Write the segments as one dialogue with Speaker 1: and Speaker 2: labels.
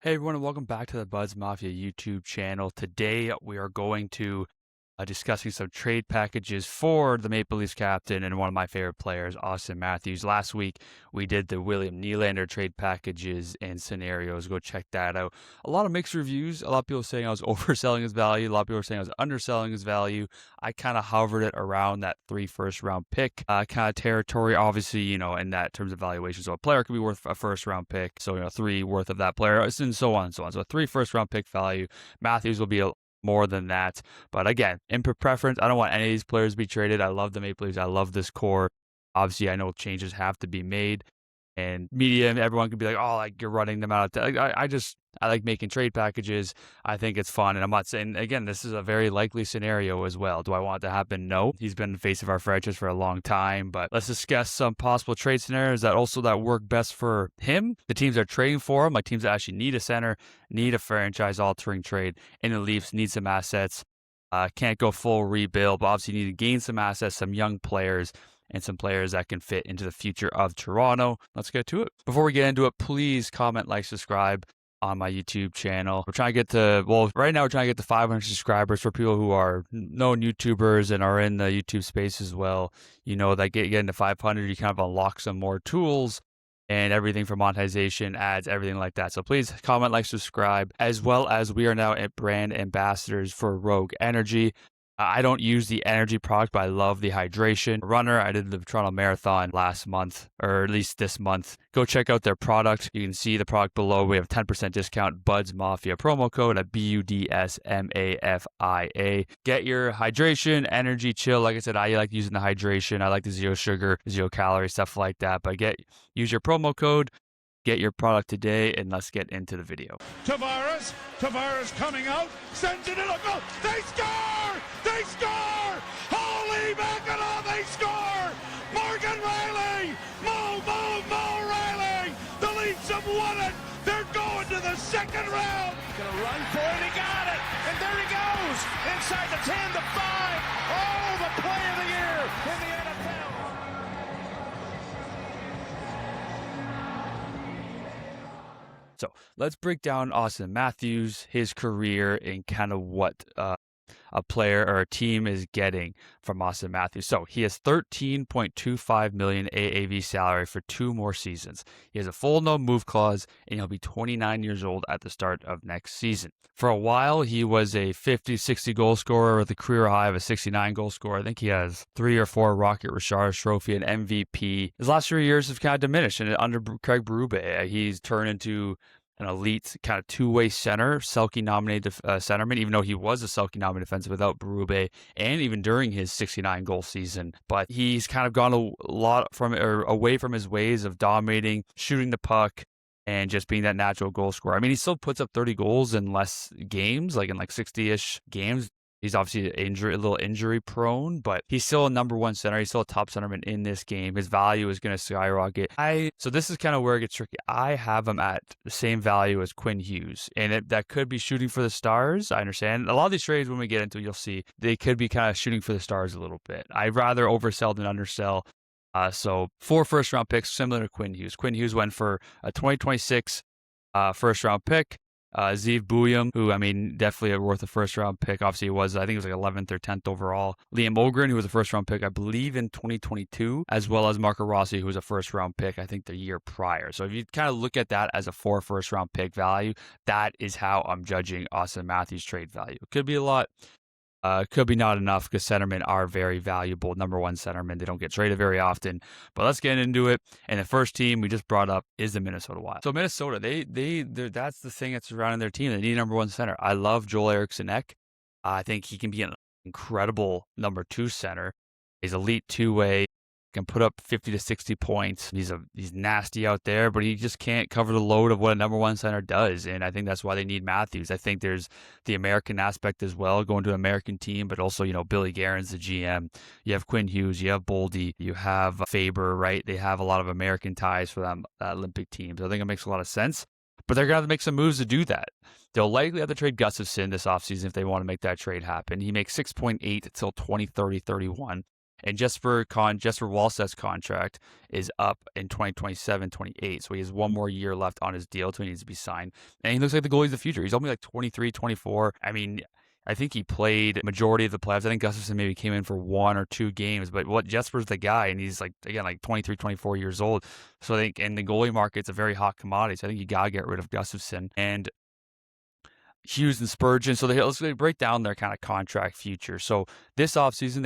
Speaker 1: Hey everyone, and welcome back to the Buds Mafia YouTube channel. Today we are going to discussing some trade packages for the Maple Leafs captain and one of my favorite players, Auston Matthews. Last week we did the William Nylander trade packages and scenarios. Go check that out. A lot of mixed reviews. A lot of people saying I was overselling his value. A lot of people were saying I was underselling his value. I kind of hovered it around that 3 first-round pick kind of territory. Obviously, in that terms of valuation. So a player could be worth a first-round pick. So, 3 worth of that player, and so on and so on. So a 3 first-round pick value. Matthews will be more than that. But again, input preference, I don't want any of these players to be traded. I love the Maple Leafs. I love this core. Obviously, I know changes have to be made. And media and everyone could be like, oh, like you're running them out. I like making trade packages. I think it's fun. And I'm not saying, again, this is a very likely scenario as well. Do I want it to happen? No. He's been the face of our franchise for a long time. But let's discuss some possible trade scenarios that work best for him. The teams that are trading for him, like teams that actually need a center, need a franchise-altering trade. And the Leafs need some assets. Can't go full rebuild, but obviously need to gain some assets, some young players, and some players that can fit into the future of Toronto. Let's get to it. Before we get into it, please comment, like, subscribe on my YouTube channel. We're trying to get to, right now we're trying to get to 500 subscribers for people who are known YouTubers and are in the YouTube space as well. That getting to 500, you kind of unlock some more tools and everything for monetization, ads, everything like that. So please comment, like, subscribe, as well as we are now at brand ambassadors for Rogue Energy. I don't use the energy product, but I love the hydration. Runner, I did the Toronto Marathon last month, or at least this month. Go check out their product. You can see the product below. We have 10% discount, Buds Mafia promo code at BUDSMAFIA. Get your hydration, energy, chill. Like I said, I like using the hydration. I like the zero sugar, zero calorie, stuff like that. But use your promo code. Get your product today, and let's get into the video.
Speaker 2: Tavares coming out, sends it in a goal. They score! They score! Holy mackerel, they score! Morgan Riley! Mo Riley! The Leafs have won it! They're going to the second round!
Speaker 3: Gonna run for it, he got it! And there he goes! Inside the 10, the 5! Oh, the play of the year in the NFL!
Speaker 1: So let's break down Auston Matthews, his career, and kind of what a player or a team is getting from Auston Matthews. So he has $13.25 million AAV salary for 2 more seasons. He has a full no move clause, and he'll be 29 years old at the start of next season. For a while, he was a 50-60 goal scorer with a career high of a 69 goal scorer. I think he has 3 or 4 Rocket Richard Trophy and MVP. His last 3 years have kind of diminished, and under Craig Berube, he's turned into an elite kind of two-way center, Selke-nominated centerman, even though he was a Selke-nominated defenseman without Berube, and even during his 69-goal season. But he's kind of gone a lot away from his ways of dominating, shooting the puck, and just being that natural goal scorer. I mean, he still puts up 30 goals in less games, like in 60-ish games. He's obviously a little injury prone, but he's still a number 1 center. He's still a top centerman in this game. His value is going to skyrocket. So this is kind of where it gets tricky. I have him at the same value as Quinn Hughes, and that could be shooting for the stars. I understand. A lot of these trades, when we get into it, you'll see they could be kind of shooting for the stars a little bit. I'd rather oversell than undersell. So 4 first-round picks, similar to Quinn Hughes. Quinn Hughes went for a 2026 first-round pick. Zeev Buium, who, I mean, definitely worth a first-round pick. Obviously, he was, I think it was like 11th or 10th overall. Liam Ogren, who was a first-round pick, I believe, in 2022, as well as Marco Rossi, who was a first-round pick, I think, the year prior. So if you kind of look at that as a 4 first-round pick value, that is how I'm judging Auston Matthews' trade value. It could be a lot. Could be not enough because centermen are very valuable. Number 1 centermen, they don't get traded very often. But let's get into it. And the first team we just brought up is the Minnesota Wild. So Minnesota, that's the thing that's surrounding their team. They need a number 1 center. I love Joel Eriksson-Ek. I think he can be an incredible number 2 center. He's elite 2-way. Can put up 50 to 60 points. He's nasty out there, but he just can't cover the load of what a number 1 center does. And I think that's why they need Matthews. I think there's the American aspect as well, going to an American team, but also, Billy Guerin's the GM. You have Quinn Hughes, you have Boldy, you have Faber, right? They have a lot of American ties for them Olympic teams. I think it makes a lot of sense. But they're going to have to make some moves to do that. They'll likely have to trade Gustafsson this offseason if they want to make that trade happen. He makes 6.8 until 2030-31. And Jesper Wallstedt's contract is up in 2027-28, so he has one more year left on his deal till he needs to be signed. And he looks like the goalie of the future. He's only like 23, 24. I mean, I think he played majority of the playoffs. I think Gustafsson maybe came in for 1 or 2 games, but Jesper's the guy, and he's like, again, like 23, 24 years old. So I think in the goalie market, it's a very hot commodity. So I think you got to get rid of Gustafsson and Hughes and Spurgeon. So let's break down their kind of contract future. So this offseason,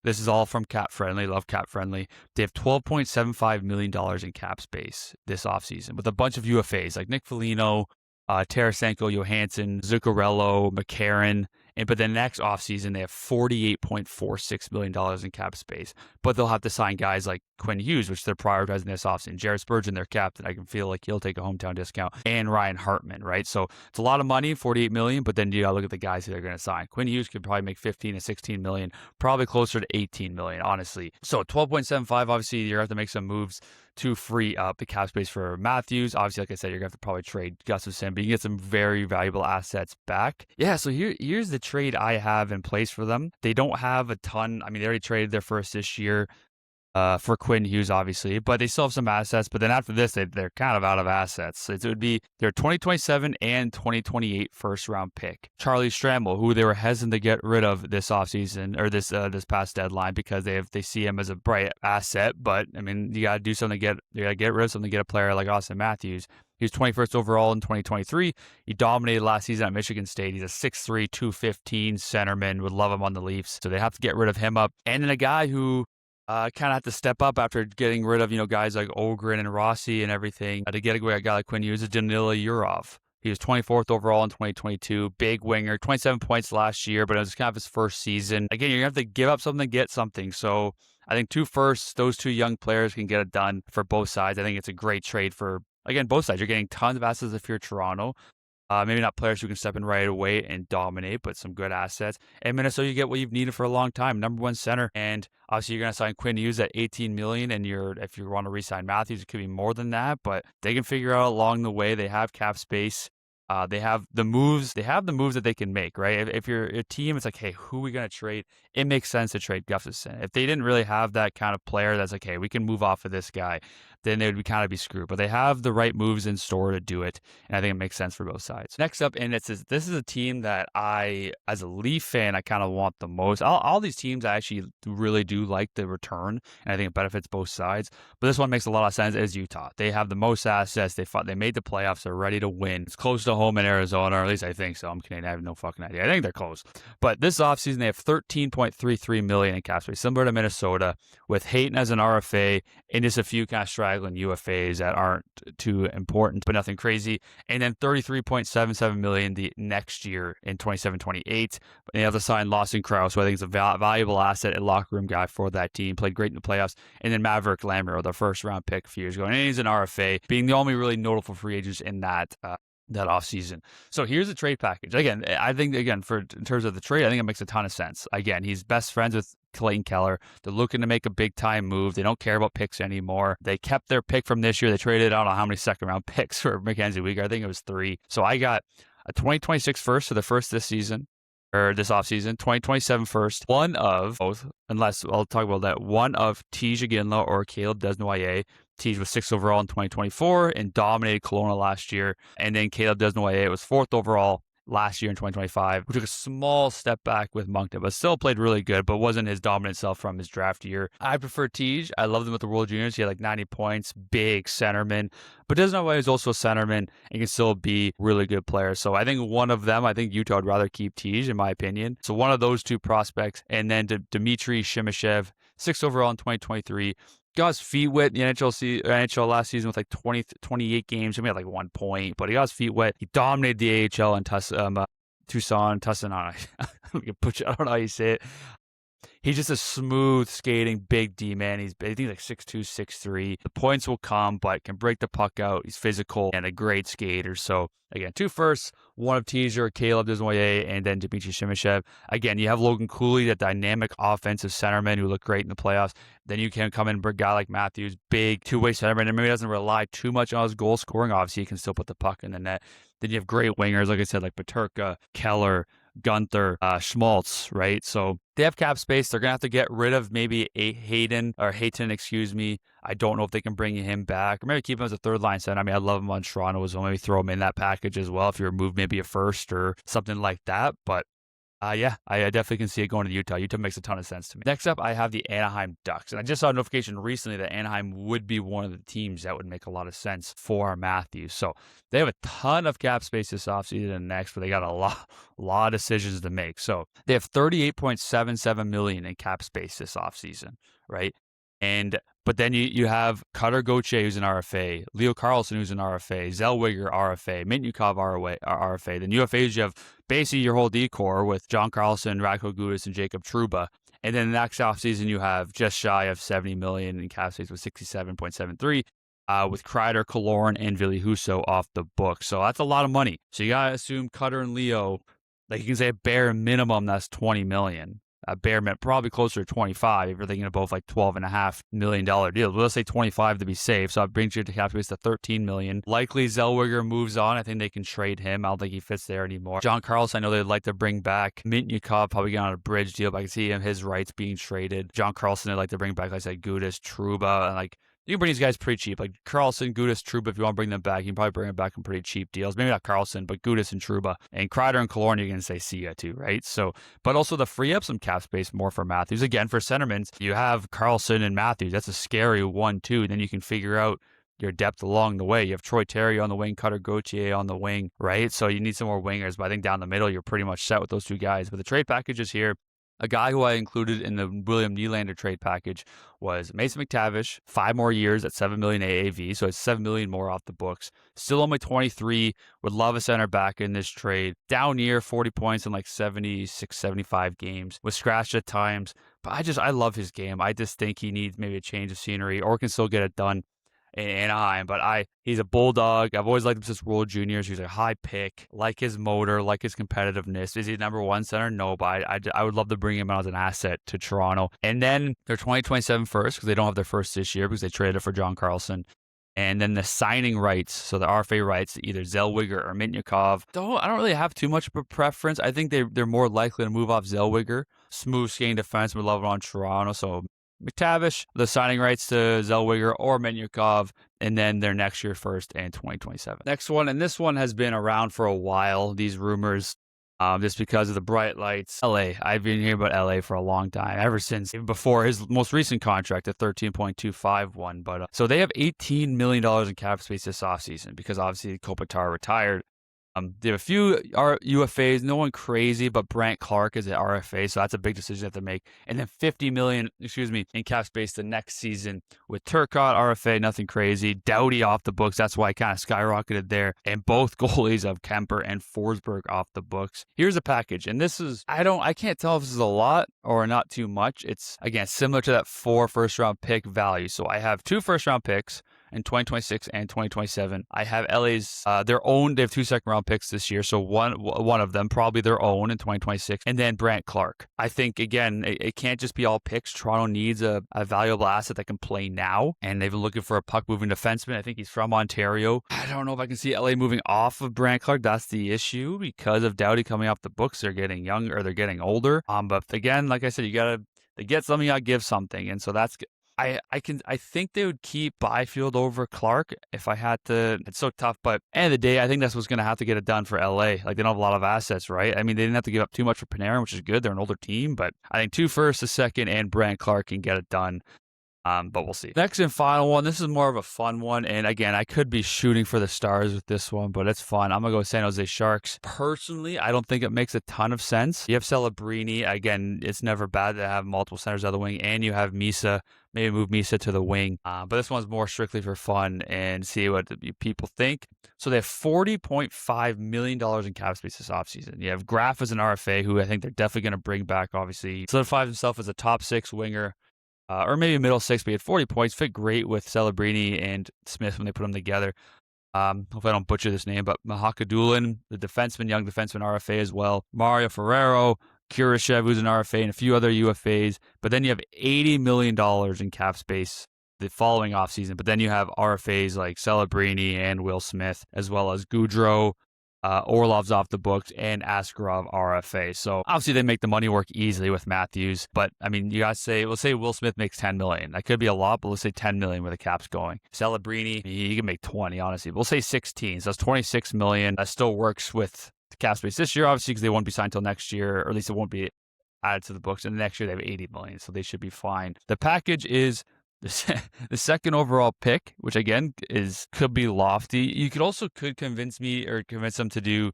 Speaker 1: this is all from Cap Friendly. Love Cap Friendly. They have $12.75 million in cap space this offseason with a bunch of UFAs like Nick Foligno, Tarasenko, Johansson, Zuccarello, McCarron. But then next offseason, they have $48.46 million in cap space. But they'll have to sign guys like Quinn Hughes, which they're prioritizing this offseason. Jared Spurgeon, their captain, I can feel like he'll take a hometown discount. And Ryan Hartman, right? So it's a lot of money, $48 million, but then you gotta look at the guys that they're going to sign. Quinn Hughes could probably make $15 to $16 million, probably closer to $18 million, honestly. So 12.75, obviously, you're going to have to make some moves to free up the cap space for Matthews. Obviously, like I said, you're going to have to probably trade Gustafsson, but you get some very valuable assets back. Yeah, so here's the trade I have in place for them. They don't have a ton. I mean, they already traded their first this year for Quinn Hughes, obviously, but they still have some assets. But then after this, they're kind of out of assets. It would be their 2027 and 2028 first-round pick. Charlie Stramel, who they were hesitant to get rid of this offseason or this past deadline because they see him as a bright asset. But I mean, you got to do something you got to get rid of something to get a player like Auston Matthews. He was 21st overall in 2023. He dominated last season at Michigan State. He's a 6'3", 215 centerman. Would love him on the Leafs. So they have to get rid of him up. And then a guy who kind of had to step up after getting rid of, guys like Ogren and Rossi and everything. To get a guy like Quinn Hughes is Danila Yurov. He was 24th overall in 2022. Big winger, 27 points last year, but it was kind of his first season. Again, you're going to have to give up something to get something. So I think 2 firsts, those 2 young players can get it done for both sides. I think it's a great trade for, again, both sides. You're getting tons of assets if you're Toronto. Maybe not players who can step in right away and dominate, but some good assets. And Minnesota, you get what you've needed for a long time, number 1 center. And obviously, you're going to sign Quinn Hughes at $18 million, and if you want to re-sign Matthews, it could be more than that. But they can figure out along the way. They have cap space. They have the moves. They have the moves that they can make, right? If you're a team, it's like, hey, who are we going to trade? It makes sense to trade Gustafsson. If they didn't really have that kind of player that's like, hey, we can move off of this guy, then they would kind of be screwed. But they have the right moves in store to do it, and I think it makes sense for both sides. Next up, and this is a team that I, as a Leaf fan, I kind of want the most. All these teams, I actually really do like the return, and I think it benefits both sides. But this one makes a lot of sense, is Utah. They have the most assets. They made the playoffs. They're ready to win. It's close to home in Arizona, or at least I think so. I'm Canadian. I have no fucking idea. I think they're close. But this offseason, they have $13.33 million in cap space, similar to Minnesota, with Hayton as an RFA and just a few kind of straggling UFAs that aren't too important, but nothing crazy. And then $33.77 million the next year in 27-28. And they have to sign Lawson Krause, who I think is a valuable asset and locker room guy for that team. Played great in the playoffs. And then Maverick Lamoureux, the first round pick a few years ago. And he's an RFA, being the only really notable free agents in that offseason. So here's the trade package. Again, I think, in terms of the trade, I think it makes a ton of sense. Again, he's best friends with Clayton Keller. They're looking to make a big time move. They don't care about picks anymore. They kept their pick from this year. They traded, I don't know how many second round picks for Mackenzie Weegar. I think it was 3. So I got a 2026 first for the first this season, or this offseason, 2027 first, one of both, unless I'll talk about that, one of Tej Iginla or Caleb Desnoyers. Tej was 6th overall in 2024 and dominated Kelowna last year. And then Caleb Desnoyers was 4th overall last year in 2025, which took a small step back with Moncton, but still played really good, but wasn't his dominant self from his draft year. I prefer Tej. I loved him with the World Juniors. He had like 90 points, big centerman, but Desnoyers is also a centerman and can still be really good player. So I think one of them, I think Utah would rather keep Tej, in my opinion. So one of those 2 prospects, and then Dmitry Simashev, 6th overall in 2023. Got his feet wet in the NHL last season with like 28 games. He made like 1 point, but he got his feet wet. He dominated the AHL in Tucson. I don't know how you say it. He's just a smooth skating, big D man. I think he's like 6'2", 6'3". The points will come, but can break the puck out. He's physical and a great skater. So again, 2 firsts, one of Teaser, Caleb Desnoyers, and then Dmitry Simashev. Again, you have Logan Cooley, that dynamic offensive centerman who looked great in the playoffs. Then you can come in and bring a guy like Matthews, big 2-way centerman, and maybe doesn't rely too much on his goal scoring. Obviously, he can still put the puck in the net. Then you have great wingers, like I said, like Peterka, Keller, Gunther, Schmaltz, right? So they have cap space. They're going to have to get rid of maybe Hayton, excuse me. I don't know if they can bring him back, or maybe keep him as a third line center. I mean, I love him on Toronto as well. Maybe throw him in that package as well if you remove maybe a first or something like that. But yeah, I definitely can see it going to Utah. Utah makes a ton of sense to me. Next up, I have the Anaheim Ducks. And I just saw a notification recently that Anaheim would be one of the teams that would make a lot of sense for Matthews. So they have a ton of cap space this offseason and next, but they got a lot of decisions to make. So they have $38.77 million in cap space this offseason, right? But then you have Cutter Gauthier, who's an RFA, Leo Carlsson, who's an RFA, Zellweger, RFA, Mintyukov, RFA. Then UFAs, you have basically your whole decor with John Carlson, Radko Gudas, and Jacob Trouba. And then the next offseason, you have just shy of $70 million in cap space with 67.73, with Kreider, Killorn, and Ville Husso off the book. So that's a lot of money. So you got to assume Cutter and Leo, like you can say a bare minimum, that's $20 million. Bare minimum, probably closer to 25 if you're thinking of both like $12.5 million deals. Well, let's say 25 to be safe. So it brings you to cap space to $13 million. Likely Zellweger moves on. I think they can trade him. I don't think he fits there anymore. John Carlson, I know they'd like to bring back. Mintyukov probably get on a bridge deal, but I can see his rights being traded. John Carlson, they'd like to bring back, like I said, Gudas, Trouba, and like you can bring these guys pretty cheap. Like Carlson, Gudas, Trouba, if you want to bring them back, you can probably bring them back in pretty cheap deals. Maybe not Carlson, but Gudas and Trouba. And Kreider and Killorn, you're going to say see ya too, right? So, but also to free up some cap space more for Matthews. Again, for centermen, you have Carlson and Matthews. That's a scary 1-2. Then you can figure out your depth along the way. You have Troy Terry on the wing, Cutter Gauthier on the wing, right? So you need some more wingers. But I think down the middle, you're pretty much set with those two guys. But the trade package is here. A guy who I included in the William Nylander trade package was Mason McTavish, 5 more years at $7 million AAV, so it's $7 million more off the books. Still only 23, would love a center back in this trade. Down year, 40 points in like 76, 75 games, was scratched at times, but I love his game. I just think he needs maybe a change of scenery or can still get it done in Anaheim, but he's a bulldog. I've always liked him since World Juniors. He's a high pick, like his motor, like his competitiveness. Is he number one center? No, but I would love to bring him out as an asset to Toronto. And then their 2027 first, because they don't have their first this year because they traded it for John Carlson. And then the signing rights, so the RFA rights, either Zellweger or Mintyukov. I don't really have too much of a preference. I think they're more likely to move off Zellweger. Smooth skating defense, we love it on Toronto, so McTavish, the signing rights to Zellweger or Mintyukov, and then their next year first and 2027. Next one, and this one has been around for a while, these rumors, just because of the bright lights. LA, I've been hearing about LA for a long time, ever since, even before his most recent contract at 13.251. But so they have $18 million in cap space this offseason because obviously Kopitar retired. They have a few UFAs, no one crazy, but Brandt Clarke is an RFA, so that's a big decision they have to make. And then $50 million, in cap space the next season with Turcotte, RFA, nothing crazy. Doughty off the books, that's why I kind of skyrocketed there. And both goalies of Kemper and Forsberg off the books. Here's a package, and this is, I can't tell if this is a lot or not too much. It's, again, similar to that 4 first-round pick value. So I have 2 first-round picks in 2026 and 2027. I have LA's their own. They have 2 second-round picks this year, so one of them probably their own in 2026, and then Brandt Clarke. I think again, it can't just be all picks. Toronto needs a valuable asset that can play now, and they've been looking for a puck-moving defenseman. I think he's from Ontario. I don't know if I can see LA moving off of Brandt Clarke. That's the issue because of Doughty coming off the books. They're getting younger, or they're getting older. But again, like I said, to get something, you gotta give something, and so that's. I think they would keep Byfield over Clarke if I had to. It's so tough, but at the end of the day, I think that's what's going to have to get it done for LA. Like, they don't have a lot of assets, right? I mean, they didn't have to give up too much for Panarin, which is good. They're an older team, but I think 2 firsts, a second, and Brandt Clarke can get it done. But we'll see. Next and final one. This is more of a fun one. And again, I could be shooting for the stars with this one, but it's fun. I'm going to go with San Jose Sharks. Personally, I don't think it makes a ton of sense. You have Celebrini. Again, it's never bad to have multiple centers out of the wing. And you have Misa. Maybe move Misa to the wing. But this one's more strictly for fun and see what people think. So they have $40.5 million in cap space this offseason. You have Graf as an RFA, who I think they're definitely going to bring back, obviously. He solidifies himself as a top 6 winger. Or maybe middle 6, but he had 40 points. Fit great with Celebrini and Smith when they put them together. Hopefully I don't butcher this name, but Mahakadulin, the defenseman, young defenseman, RFA as well. Mario Ferrero, Kurashev, who's an RFA, and a few other UFAs. But then you have $80 million in cap space the following offseason. But then you have RFAs like Celebrini and Will Smith, as well as Goudreau, Orlov's off the books, and Askarov RFA. So obviously they make the money work easily with Matthews. But I mean, you gotta say, we'll say Will Smith makes $10 million. That could be a lot, but let's say $10 million where the cap's going. Celebrini, he can make 20, honestly. We'll say 16. So that's $26 million. That still works with the cap space this year, obviously, because they won't be signed until next year, or at least it won't be added to the books. And next year they have $80 million, so they should be fine. The package is the second overall pick, which again could be lofty. You could convince them to do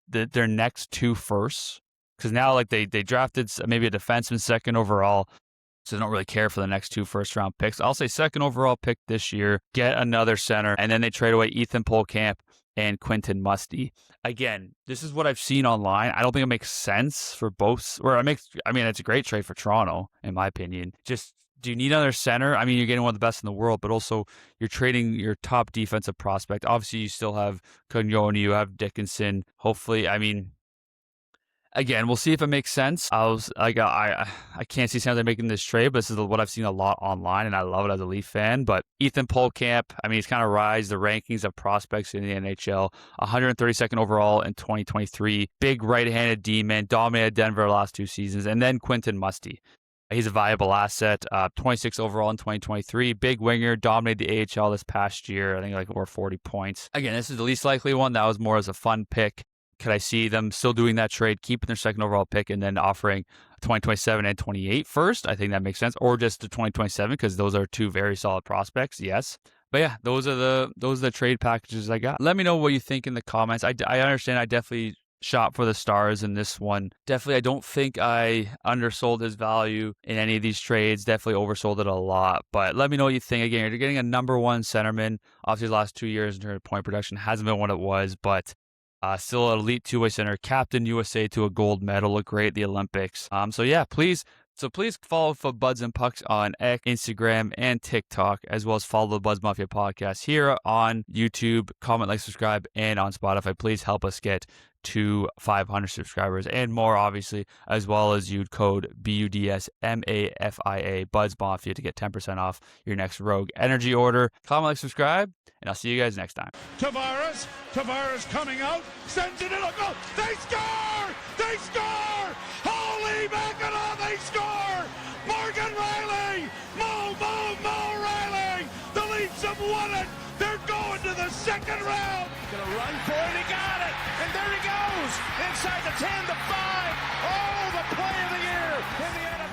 Speaker 1: their next 2 firsts, because now like they drafted maybe a defenseman second overall, so they don't really care for the next 2 first-round picks. I'll say second overall pick this year, get another center, and then they trade away Ethan Polkamp and Quinten Musty. Again, this is what I've seen online. I don't think it makes sense for both. It's a great trade for Toronto, in my opinion. Just, do you need another center? I mean, you're getting one of the best in the world, but also you're trading your top defensive prospect. Obviously, you still have Cognoni, you have Dickinson. Hopefully, I mean, again, we'll see if it makes sense. I can't see San Jose making this trade, but this is what I've seen a lot online, and I love it as a Leaf fan. But Ethan Polkamp, I mean, he's kind of rise the rankings of prospects in the NHL. 132nd overall in 2023. Big right-handed D-man, dominated Denver the last 2 seasons. And then Quinten Musty. He's a viable asset. 26 overall in 2023. Big winger, dominated the AHL this past year. I think like over 40 points. Again, this is the least likely one. That was more as a fun pick. Could I see them still doing that trade, keeping their second overall pick, and then offering 2027 and 28 first? I think that makes sense. Or just the 2027, because those are 2 very solid prospects. Yes. But yeah, those are the trade packages I got. Let me know what you think in the comments. I understand. I definitely shot for the stars in this one. Definitely, I don't think I undersold his value in any of these trades. Definitely oversold it a lot. But let me know what you think. Again, you're getting a number 1 centerman. Obviously, the last 2 years in terms of point production hasn't been what it was, but still an elite 2-way center. Captain USA to a gold medal. Looked great at the Olympics. So yeah, please follow for Buds and Pucks on X, Instagram, and TikTok, as well as follow the Buds Mafia podcast here on YouTube. Comment, like, subscribe, and on Spotify. Please help us get to 500 subscribers and more, obviously, as well as use code BUDSMAFIA, Buds Mafia, to get 10% off your next Rogue Energy order. Comment, like, subscribe, and I'll see you guys next time.
Speaker 2: Tavares coming out, sends it in a goal. They score! They score! Holy Mackinac, they score! Morgan Riley! Mo Riley! The Leafs have won it! They're going to the second round!
Speaker 3: Gonna run for it, he got it! And there he goes! Inside the 10, the 5! Oh, the play of the year in the Anaheim